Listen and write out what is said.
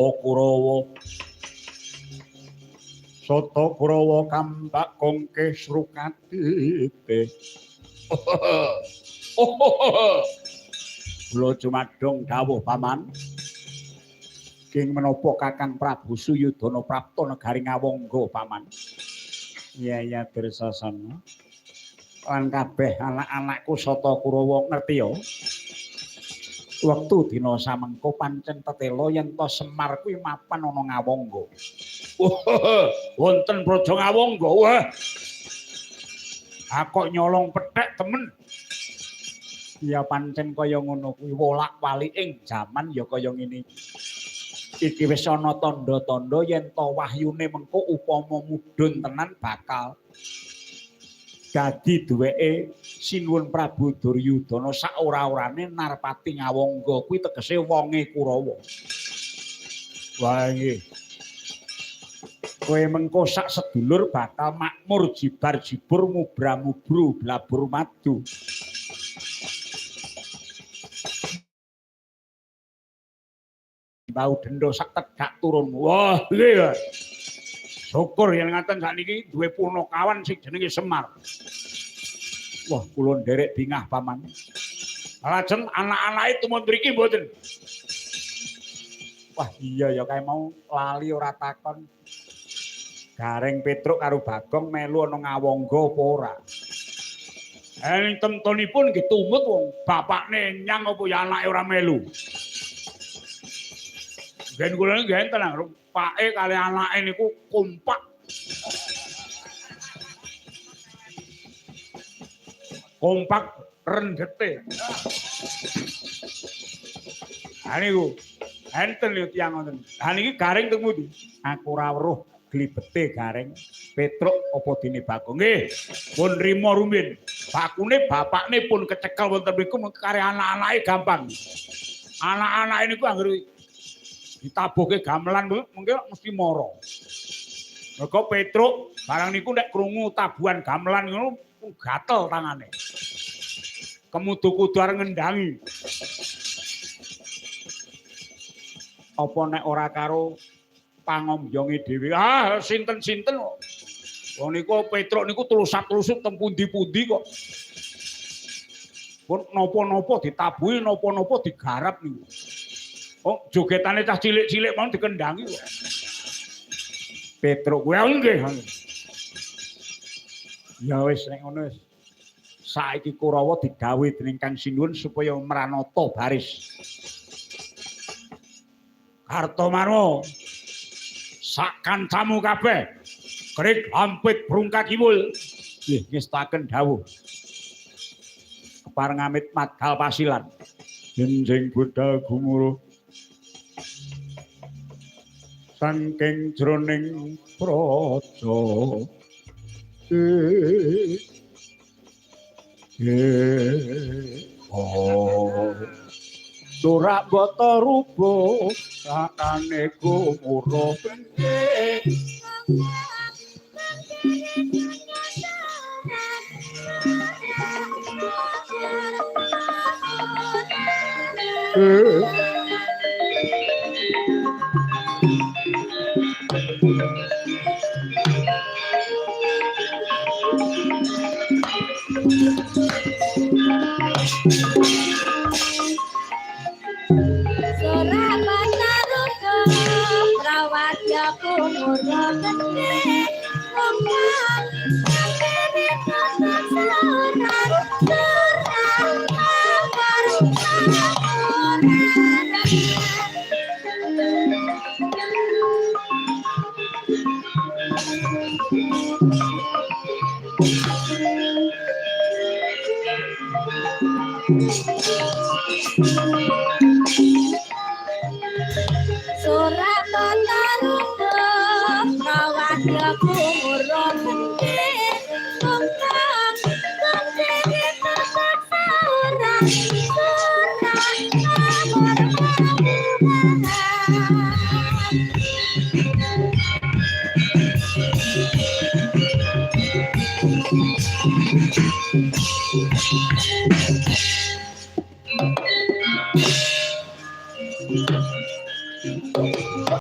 Kurawa Soto Kurawa kambak kongke srukatite. Kula jumadhong dawuh paman. King menapa Kakang Prabu Suyudana prapta negari Ngawangga paman. Iya Dirsasana. Lan kabeh anak-anakku Sata Kurawa ngerti ya. Wektu dina samengko pancen tetela yen to Semar kuwi mapan ana Ngawangga. Wonten Praja Ngawangga. Wah. Kok nyolong pethek temen. Ya pancen kaya ngono kuwi wolak-walik ing jaman ya kaya ngene. Iki wis ana tandha-tandha yen to wahyune mengko upama mudhun tenan bakal dadi duweke Sinuwun Prabu Duryudana sak ora-orane Narpati Ngawangga kuwi tegese wonge Kurawa. Wah nggih. Kowe mengko sak sedulur bakal makmur jibar-jibur mubra-mubru blabur madu. Bau denda sak tedak turun. Wah nggih. Syukur yen ngaten sakniki duwe punakawan sing jenenge Semar. Wah, kula nderek bingah paman. Lajeng anak-anake tumun mriki mboten. Wah, iya ya kae mau lali ora takon. Gareng Petruk karo Bagong melu ana Ngawangga apa ora? Ing temtunipun nggih tumut wong bapakne nyang apa ya anake ora melu. Gen kula nggih tenang, pake kali anake niku kompak. Kompak rendete. Ha niku enten yo tiyang ngoten. Ha niki Garing teng pundi? Aku ora weruh glibete Garing. Petruk apa dene Bagong? Nggih, pun rimo rumiyin. Bakune bapakne pun kecekel wonten mriku kare anak-anake gampang. Anak-anake niku anggere ditabuhke gamelan mungkin mesti mara. Mergo Petruk barang niku nek krungu tabuhan gamelan ngono gatel tangane. Kemudu-kudu arep ngendangi. Apa nek ora karo pangombyonge dhewe? Ah, sinten-sinten kok. Wong niku Petruk niku tulusap-tulusuk teng pundi-pundi kok. Pun napa-napa ditabuhi, napa-napa digarap niku. Oh, jogetane cah cilik-cilik mau dikendangi kok. Petruk kuwi nggih. Ya wis nek ngono wis. Saiki Kurawa didhawuhi dening Kang Sinuwun supaya mranata baris. Kartomarma sak kancamu kabeh krik ampit brungkak kiwul. Nggih ngestaken dawuh. Kepareng amit madal pasilan. Jenjing budal gumuruh saking jroning praja. Surak bata rupa sakane gumura penting.